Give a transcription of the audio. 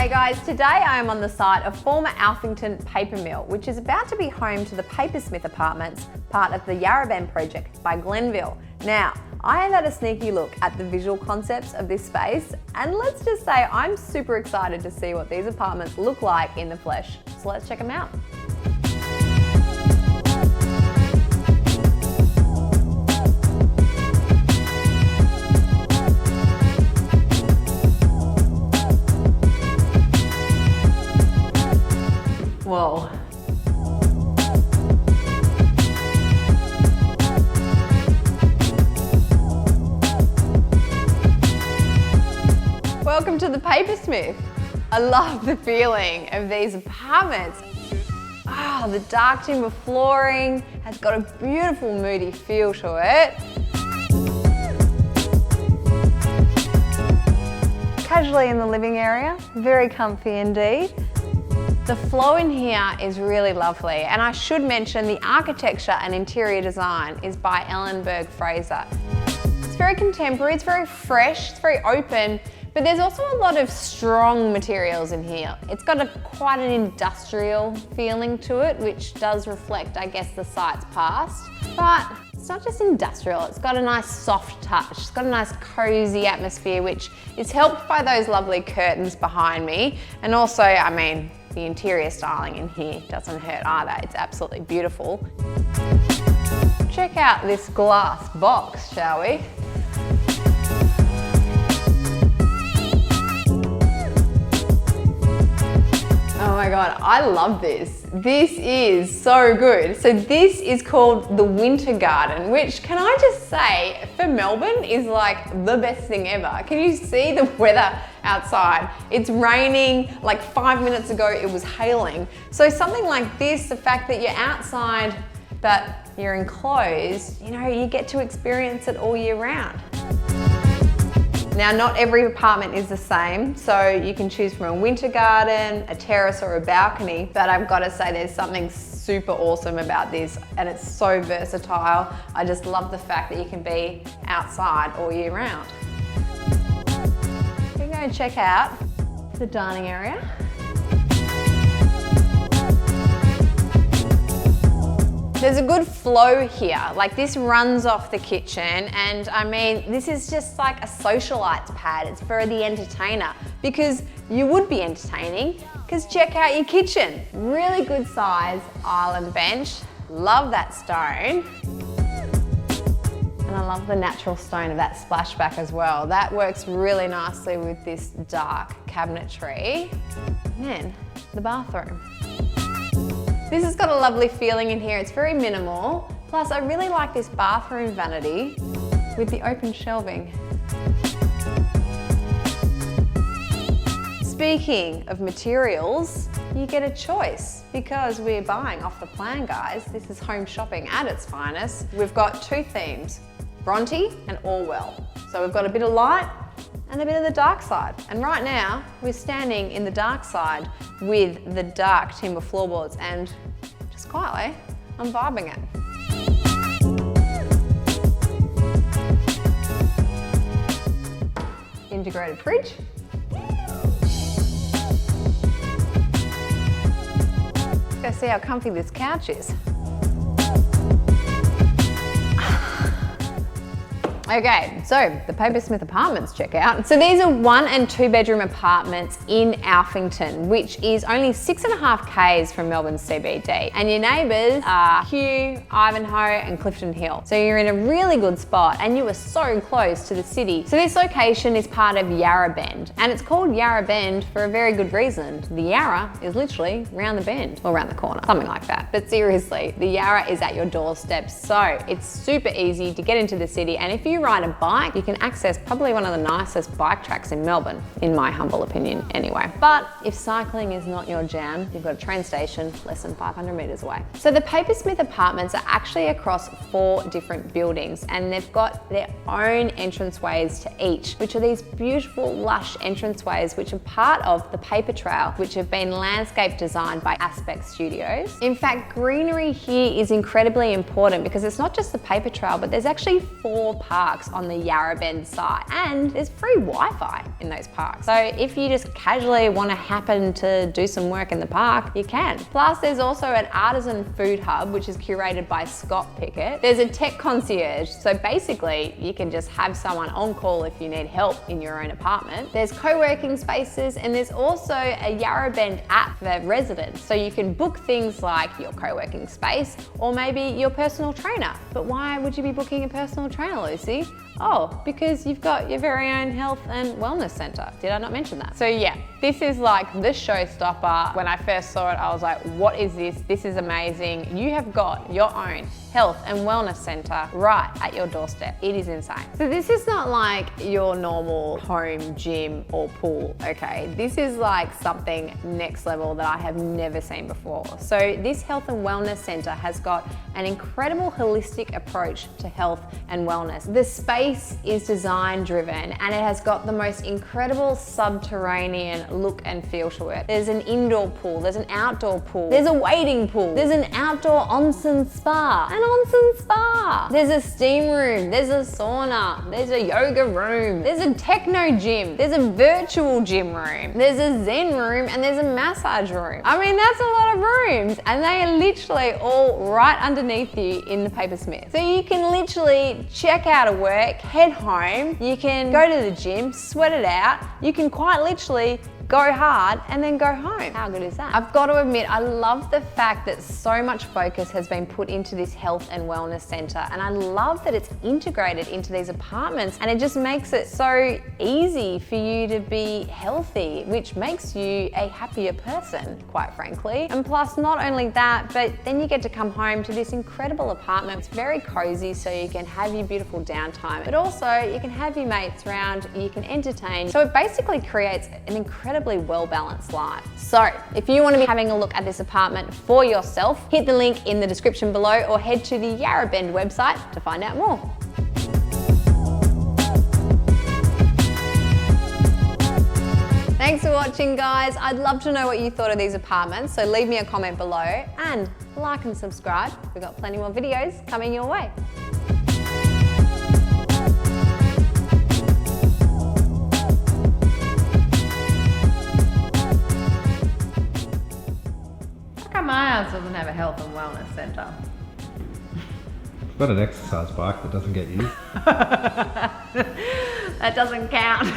Hey guys, today I am on the site of former Alphington Paper Mill, which is about to be home to the Papersmith Apartments, part of the YarraBend project by Glenvill. Now, I have had a sneaky look at the visual concepts of this space, and let's just say I'm super excited to see what these apartments look like in the flesh. So let's check them out. Whoa. Welcome to the Papersmith. I love the feeling of these apartments. Ah, the dark timber flooring has got a beautiful moody feel to it. Casually in the living area, very comfy indeed. The flow in here is really lovely, and I should mention the architecture and interior design is by Elenberg Fraser. It's very contemporary, it's very fresh, it's very open, but there's also a lot of strong materials in here. It's got quite an industrial feeling to it, which does reflect, I guess, the site's past. But it's not just industrial, it's got a nice soft touch. It's got a nice cozy atmosphere, which is helped by those lovely curtains behind me. And also, I mean, the interior styling in here doesn't hurt either. It's absolutely beautiful. Check out this glass box, shall we? Oh my God, I love this. This is so good. So this is called the Winter Garden, which, can I just say, for Melbourne is like the best thing ever. Can you see the weather outside? It's raining, like 5 minutes ago it was hailing. So something like this, the fact that you're outside, but you're enclosed, you know, you get to experience it all year round. Now, not every apartment is the same, so you can choose from a winter garden, a terrace or a balcony, but I've got to say there's something super awesome about this, and it's so versatile. I just love the fact that you can be outside all year round. We're going to check out the dining area. There's a good flow here, like this runs off the kitchen, and I mean, this is just like a socialite's pad. It's for the entertainer, because you would be entertaining, because check out your kitchen. Really good size island bench. Love that stone. And I love the natural stone of that splashback as well. That works really nicely with this dark cabinetry. And then the bathroom. This has got a lovely feeling in here. It's very minimal. Plus, I really like this bathroom vanity with the open shelving. Speaking of materials, you get a choice because we're buying off the plan, guys. This is home shopping at its finest. We've got two themes, Bronte and Orwell. So we've got a bit of light and a bit of the dark side. And right now, we're standing in the dark side with the dark timber floorboards, and just quietly, I'm vibing it. Integrated fridge. Let's go see how comfy this couch is. Okay, so the Papersmith Apartments, check out. So these are 1 and 2 bedroom apartments in Alphington, which is only 6.5 k's from Melbourne CBD. And your neighbours are Kew, Ivanhoe and Clifton Hill. So you're in a really good spot, and you are so close to the city. So this location is part of YarraBend, and it's called YarraBend for a very good reason. The Yarra is literally round the bend, or round the corner, something like that. But seriously, the Yarra is at your doorstep, so it's super easy to get into the city. And if you ride a bike, you can access probably one of the nicest bike tracks in Melbourne, in my humble opinion anyway. But if cycling is not your jam, you've got a train station less than 500 metres away. So the Papersmith Apartments are actually across 4 different buildings, and they've got their own entranceways to each, which are these beautiful lush entranceways which are part of the paper trail, which have been landscape designed by Aspect Studios. In fact, greenery here is incredibly important because it's not just the paper trail, but there's actually 4 parts parks on the YarraBend site, and there's free Wi-Fi in those parks. So if you just casually want to happen to do some work in the park, you can. Plus there's also an artisan food hub, which is curated by Scott Pickett. There's a tech concierge, so basically you can just have someone on call if you need help in your own apartment. There's co-working spaces, and there's also a YarraBend app for residents, so you can book things like your co-working space or maybe your personal trainer. But why would you be booking a personal trainer, Lucy? Oh, because you've got your very own health and wellness centre. Did I not mention that? So yeah, this is like the showstopper. When I first saw it, I was like, what is this? This is amazing. You have got your own health and wellness centre right at your doorstep. It is insane. So this is not like your normal home gym or pool, okay? This is like something next level that I have never seen before. So this health and wellness centre has got an incredible holistic approach to health and wellness. The space is design driven, and it has got the most incredible subterranean look and feel to it. There's an indoor pool, there's an outdoor pool, there's a wading pool, there's an outdoor onsen spa, there's a steam room, there's a sauna, there's a yoga room, there's a techno gym, there's a virtual gym room, there's a zen room, and there's a massage room. I mean, that's a lot of rooms, and they are literally all right underneath you in the Papersmith. So you can literally check out of work, head home, you can go to the gym, sweat it out, you can quite literally go hard and then go home. How good is that? I've got to admit, I love the fact that so much focus has been put into this health and wellness centre, and I love that it's integrated into these apartments, and it just makes it so easy for you to be healthy, which makes you a happier person, quite frankly. And plus, not only that, but then you get to come home to this incredible apartment. It's very cozy, so you can have your beautiful downtime, but also you can have your mates around, you can entertain. So it basically creates an incredibly well-balanced life. So if you want to be having a look at this apartment for yourself, hit the link in the description below or head to the YarraBend website to find out more. Thanks for watching, guys. I'd love to know what you thought of these apartments, so leave me a comment below and like and subscribe. We've got plenty more videos coming your way. My house doesn't have a health and wellness centre. I've got an exercise bike that doesn't get used. That doesn't count.